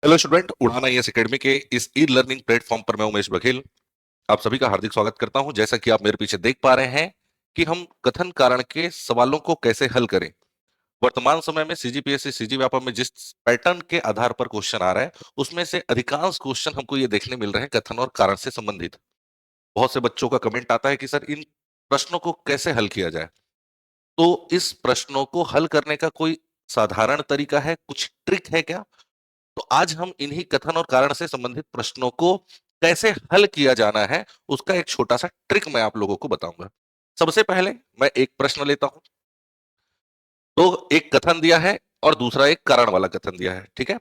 Hello student, उड़ान IAS academy के इस ई लर्निंग प्लेटफॉर्म पर मैं उमेश बघेल आप सभी का हार्दिक स्वागत करता हूं। जैसा कि आप मेरे पीछे देख पा रहे हैं कि हम कथन कारण के सवालों को कैसे हल करें। वर्तमान समय में सीजीपीएससी सीजी व्यापम में जिस पैटर्न के आधार पर क्वेश्चन आ रहा है, उसमें से अधिकांश क्वेश्चन हमको ये देखने मिल रहे हैं कथन और कारण से संबंधित। बहुत से बच्चों का कमेंट आता है कि सर इन प्रश्नों को कैसे हल किया जाए। तो इस प्रश्नों को हल करने का कोई साधारण तरीका है, कुछ ट्रिक है क्या? तो आज हम इन्हीं कथन और कारण से संबंधित प्रश्नों को कैसे हल किया जाना है, उसका एक छोटा सा ट्रिक मैं आप लोगों को बताऊंगा। सबसे पहले मैं एक प्रश्न लेता हूं। तो एक कथन दिया है और दूसरा एक कारण वाला कथन दिया है, ठीक है।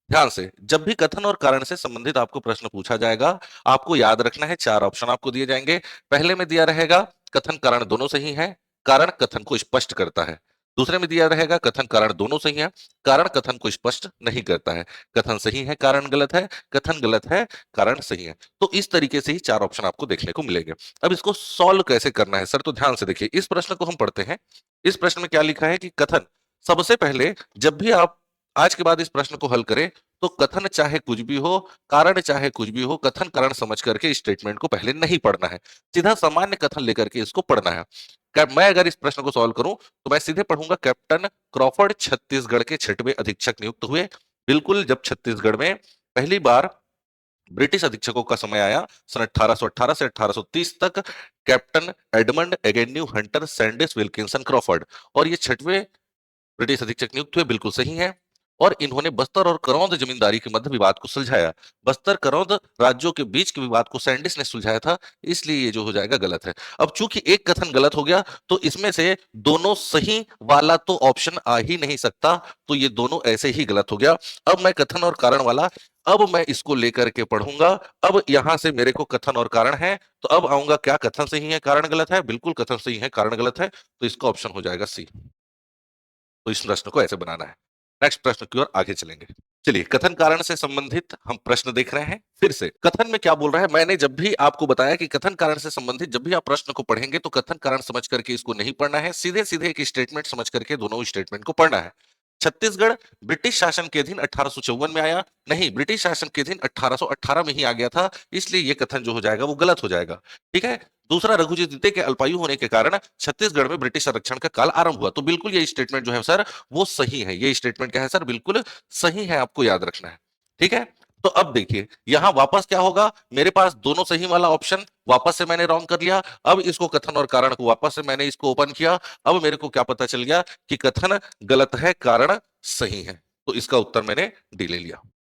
ध्यान से, जब भी कथन और कारण से संबंधित आपको प्रश्न पूछा जाएगा, आपको याद रखना है चार ऑप्शन आपको दिए जाएंगे। पहले में दिया रहेगा कथन कारण दोनों सही है, कारण कथन को स्पष्ट करता है। दूसरे में दिया रहेगा कथन कारण दोनों सही है, कारण कथन को स्पष्ट नहीं करता है। कथन सही है, कारण गलत है, कथन गलत है, कारण सही है। तो इस तरीके से ही चार ऑप्शन आपको देखने को मिलेंगे। अब इसको सॉल्व कैसे करना है सर, तो ध्यान से देखिए, इस प्रश्न को हम पढ़ते हैं। इस प्रश्न में क्या लिखा है कि कथन, सबसे पहले जब भी आप आज के बाद इस प्रश्न को हल करें, तो कथन चाहे कुछ भी हो, कारण चाहे कुछ भी हो, कथन कारण समझ करके स्टेटमेंट को पहले नहीं पढ़ना है। सीधा सामान्य कथन लेकर के इसको पढ़ना है। मैं अगर इस प्रश्न को सॉल्व करूं तो मैं सीधे पढ़ूंगा, कैप्टन क्रॉफर्ड छत्तीसगढ़ के 6वें अधीक्षक नियुक्त हुए। बिल्कुल, जब छत्तीसगढ़ में पहली बार ब्रिटिश अधीक्षकों का समय आया, सन 1818 से 1830 तक, captain Edmund Agnew Hunter Sandys Wilkinson Crawford, और ये 6वें ब्रिटिश अधीक्षक नियुक्त हुए, बिल्कुल सही है। और इन्होंने बस्तर और करौंद जमींदारी के मध्य विवाद को सुलझाया। बस्तर करौंद राज्यों के बीच के विवाद को सैंडिस ने सुलझाया था, इसलिए ये जो हो जाएगा गलत है। अब चूंकि एक कथन गलत हो गया, तो इसमें से दोनों सही वाला तो ऑप्शन आ ही नहीं सकता, तो ये दोनों ऐसे ही गलत हो गया। अब मैं कथन और कारण वाला, अब मैं इसको लेकर के पढ़ूंगा। अब यहां से मेरे को कथन और कारण है, तो अब आऊंगा, क्या कथन सही है कारण गलत है? बिल्कुल कथन सही है कारण गलत है, तो इसका ऑप्शन हो जाएगा सी। तो इस प्रश्न को ऐसे बनाना है। नेक्स्ट प्रश्न की ओर आगे चलेंगे। चलिए, कथन कारण से संबंधित हम प्रश्न देख रहे हैं। फिर से कथन में क्या बोल रहा है, मैंने जब भी आपको बताया कि कथन कारण से संबंधित जब भी आप प्रश्न को पढ़ेंगे, तो कथन कारण समझ करके इसको नहीं पढ़ना है, सीधे सीधे एक स्टेटमेंट समझ करके दोनों स्टेटमेंट को पढ़ना है। छत्तीसगढ़ ब्रिटिश शासन के अधीन 1854 में आया, नहीं, ब्रिटिश शासन के अधीन 1818 में ही आ गया था, इसलिए यह कथन जो हो जाएगा वो गलत हो जाएगा, ठीक है। दूसरा, रघुजी द्वितीय के अल्पायु होने के कारण छत्तीसगढ़ में ब्रिटिश संरक्षण का काल आरंभ हुआ, तो बिल्कुल ये स्टेटमेंट जो है सर वो सही है। ये स्टेटमेंट क्या है सर? बिल्कुल सही है, आपको याद रखना है, ठीक है। तो अब देखिए, यहां वापस क्या होगा, मेरे पास दोनों सही वाला ऑप्शन वापस से मैंने रॉन्ग कर लिया। अब इसको कथन और कारण को वापस से मैंने इसको ओपन किया। अब मेरे को क्या पता चल गया कि कथन गलत है, कारण सही है, तो इसका उत्तर मैंने डी ले लिया।